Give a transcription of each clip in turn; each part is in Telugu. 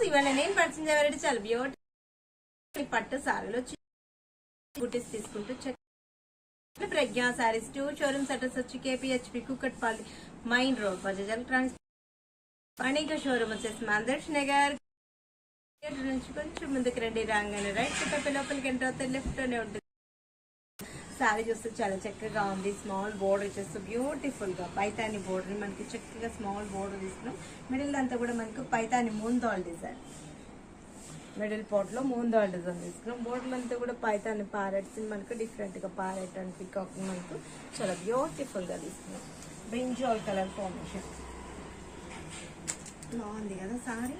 బ్లౌజ్. ఇవాళ నేను పరిచయం వెరైటీ చాలా బ్యూటిఫుల్ పట్టు సారీలో బూటీస్ తీసుకుంటూ ప్రజ్ఞా సారీస్ 2 షోరూమ్స్ అడ్రస్ వచ్చి KPHP Kukatpally main road Bajaj electronics. పణిక షోరూమ్ వచ్చేసి మందర్ష్ నగర్ నుంచి కొంచెం ముందుకు రండి. రాగానే రైట్ సైడ్ లోపలికి ఎంటర్ అవుతే లెఫ్ట్ లోనే ఉంటుంది. సారీ చూస్తే చాలా చక్కగా ఉంది. స్మాల్ బోర్డర్ వచ్చేసి బ్యూటిఫుల్ గా పైతాని బోర్డర్ మనకి చక్కగా స్మాల్ బోర్డర్ తీసుకున్నాం. మిడిల్ అంతా కూడా మనకు పైతాని మూందాల్ డిజైన్, మిడిల్ పార్ట్ లో మూందాల్ డిజైన్ తీసుకున్నాం. బోర్డర్ అంతా కూడా పైతాని ప్యారెట్స్ మనకు డిఫరెంట్ గా ప్యారెట్ అండ్ పికాక్ మనకు చాలా బ్యూటిఫుల్ గా తీసుకున్నాం. బ్రింజాల్ కలర్ కాంబినేషన్ బాగుంది కదా సారీ,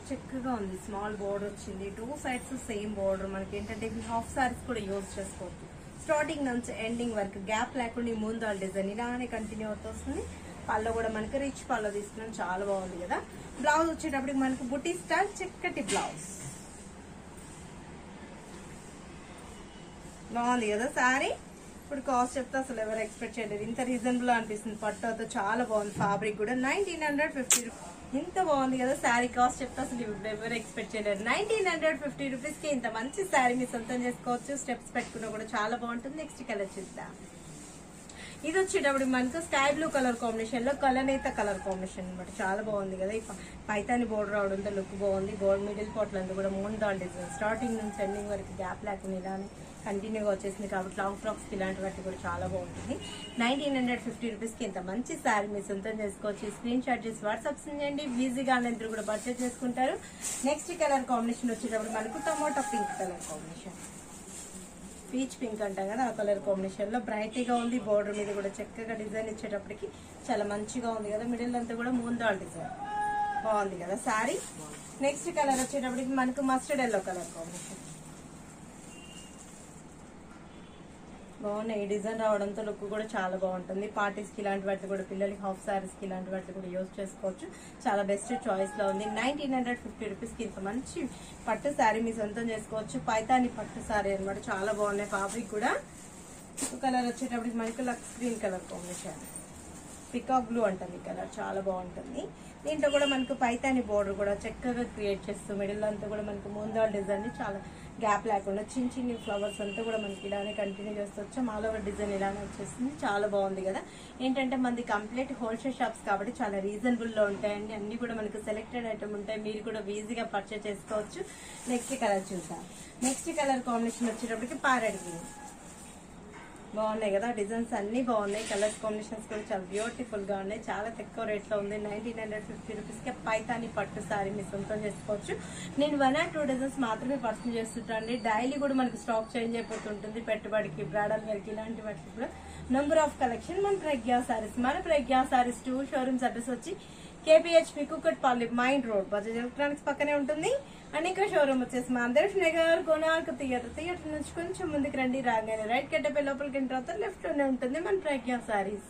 చక్కగా ఉంది. స్మాల్ బోర్డర్ వచ్చింది, 2 సైడ్స్ సేమ్ బోర్డర్. మనకి ఏంటంటే హాఫ్ సారీస్ కూడా యూజ్ చేసుకోవచ్చు. స్టార్టింగ్ నుంచి ఎండింగ్ వరకు గ్యాప్ లేకుండా మూందాల్ డిజైన్ ఇలానే కంటిన్యూ అవుతూ వస్తుంది. పళ్ళు కూడా మనకి రిచ్ పళ్ళు తీసుకున్నాం, చాలా బాగుంది కదా. బ్లౌజ్ వచ్చేటప్పటికి మనకు బుటీ స్టైల్ చక్కటి బ్లౌజ్ బాగుంది కదా సారీ. ఇప్పుడు కాస్ట్ చెప్తే అసలు ఎవరు ఎక్స్పెక్ట్ చేయలేదు, ఇంత రీజనబుల్ అనిపిస్తుంది. పట్టుతో చాలా బాగుంది. ఫ్యాబ్రిక్ కూడా 1950 రూపీస్. ఇంత బాగుంది కదా శారీ. కాస్ట్ చెప్తే అసలు ఎవరు ఎక్స్పెక్ట్ చేయలేరు. 1950 రూపీస్ కి ఇంత మంచి శారీ మీ సొంతం చేసుకోవచ్చు. స్టెప్స్ పెట్టుకున్నా కూడా చాలా బాగుంటుంది. నెక్స్ట్ కలర్ చూద్దాం. ఇది వచ్చేటప్పుడు మనకు స్కై బ్లూ కలర్ కాంబినేషన్ లో కలనేత కలర్ కాంబినేషన్ అనమాట. చాలా బాగుంది కదా. ఈ పైతాని బోర్డర్ రావడంతో లుక్ బాగుంది. గోల్డ్ మిడిల్ పార్ట్ అంతా కూడా మూందాల్ డిజైన్ స్టార్టింగ్ నుంచి ఎండింగ్ వరకు గ్యాప్ లేకుండా ఇలానే కంటిన్యూగా వచ్చేసింది కాబట్టి లాంగ్ ఫ్రాక్స్ కి ఇలాంటి వాటి కూడా చాలా బాగుంటుంది. 1950 రూపీస్ కి ఇంత మంచి శారీ మీ సొంతం చేసుకోవచ్చు. స్క్రీన్ షాట్ చేసి వాట్సాప్ చేయండి. ఈజీగా అందరూ కూడా పర్చేజ్ చేసుకుంటారు. నెక్స్ట్ కలర్ కాంబినేషన్ వచ్చేటప్పుడు మనకు tomato pink colour combination, peach pink అంటాం కదా ఆ కలర్ కాంబినేషన్ లో బ్రైట్ గా ఉంది. బోర్డర్ మీద కూడా చక్కగా డిజైన్ ఇచ్చేటప్పటికి చాలా మంచిగా ఉంది కదా. మిడిల్ అంతా కూడా మూందాల్ డిజైన్ బాగుంది కదా శారీ. నెక్స్ట్ కలర్ వచ్చేటప్పటికి మనకు మస్టర్డ్ ఎల్లో కలర్ కాంబినేషన్ బాగున్నాయి. ఈ డిజైన్ రావడంతో లుక్ కూడా చాలా బాగుంటుంది. పార్టీస్ కి ఇలాంటి వాటి కూడా, పిల్లలకి హాఫ్ సారీస్ కి ఇలాంటి వాటి కూడా యూజ్ చేసుకోవచ్చు. చాలా బెస్ట్ చాయిస్ లో ఉంది. 1950 రూపీస్ కి ఇంత మంచి పట్టు శారీ మీ సొంతం చేసుకోవచ్చు. పైతాని పట్టు శారీ అనమాట. చాలా బాగున్నాయి. ఫ్యాబ్రిక్ కూడా కలర్ వచ్చేటప్పటికి మనకి Lux green colour combination, peacock blue అంటుంది ఈ కలర్, చాలా బాగుంటుంది. దీంట్లో కూడా మనకు పైతాని బోర్డర్ కూడా చక్కగా క్రియేట్ చేస్తూ మిడిల్ అంతా కూడా మనకు మూందాల్ డిజైన్ చాలా గ్యాప్ లేకుండా చిన్న చిన్న ఫ్లవర్స్ అంతా కూడా మనకి ఇలానే కంటిన్యూ చేస్తూ ఆల్ ఓవర్ డిజైన్ ఇలానే వచ్చేస్తుంది. చాలా బాగుంది కదా. ఏంటంటే మనది కంప్లీట్ హోల్సేల్ షాప్స్ కాబట్టి చాలా రీజనబుల్ లో ఉంటాయండి. అన్ని కూడా మనకు సెలెక్టెడ్ ఐటమ్ ఉంటాయి. మీరు కూడా ఈజీగా పర్చేస్ చేసుకోవచ్చు. నెక్స్ట్ కలర్ చూసాం. నెక్స్ట్ కలర్ కాంబినేషన్ వచ్చేటప్పటికి ప్యారెట్ గ్రీన్ బాగున్నాయి కదా. డిజైన్స్ అన్ని బాగున్నాయి. కలర్స్ కాంబినేషన్స్ కూడా చాలా బ్యూటిఫుల్ గా ఉన్నాయి. చాలా తక్కువ రేట్ లో ఉంది. 1950 రూపీస్ కి పైతాని పట్టు సారీ మీ సొంతం చేసుకోవచ్చు. నేను 1 or 2 డిజైన్స్ మాత్రమే పర్చేస్ చేస్తుంటాను. డైలీ కూడా మనకి స్టాక్ చేంజ్ అయిపోతుంటుంది. పెట్టుబడికి, బ్రాడల్ వేర్ కి ఇలాంటి వాటికి కూడా నంబర్ ఆఫ్ కలెక్షన్ మన ప్రజ్ఞా సారీస్. మన ప్రజ్ఞా సారీస్ 2 షోరూమ్స్ అడ్రస్ వచ్చి KPHP Kukatpally main road Bajaj electronics పక్కనే ఉంటుంది. అనేక షోరూమ్ వచ్చేసి మందర్ష్ నగర్ కోనార్క్ థియేటర్ నుంచి కొంచెం ముందుకు రండి. రాగానే రైట్ కట్టపై లోపలికి ఎంటర్ అవుతారు. లెఫ్ట్ లోనే ఉంటుంది మన ప్రజ్ఞా సారీస్.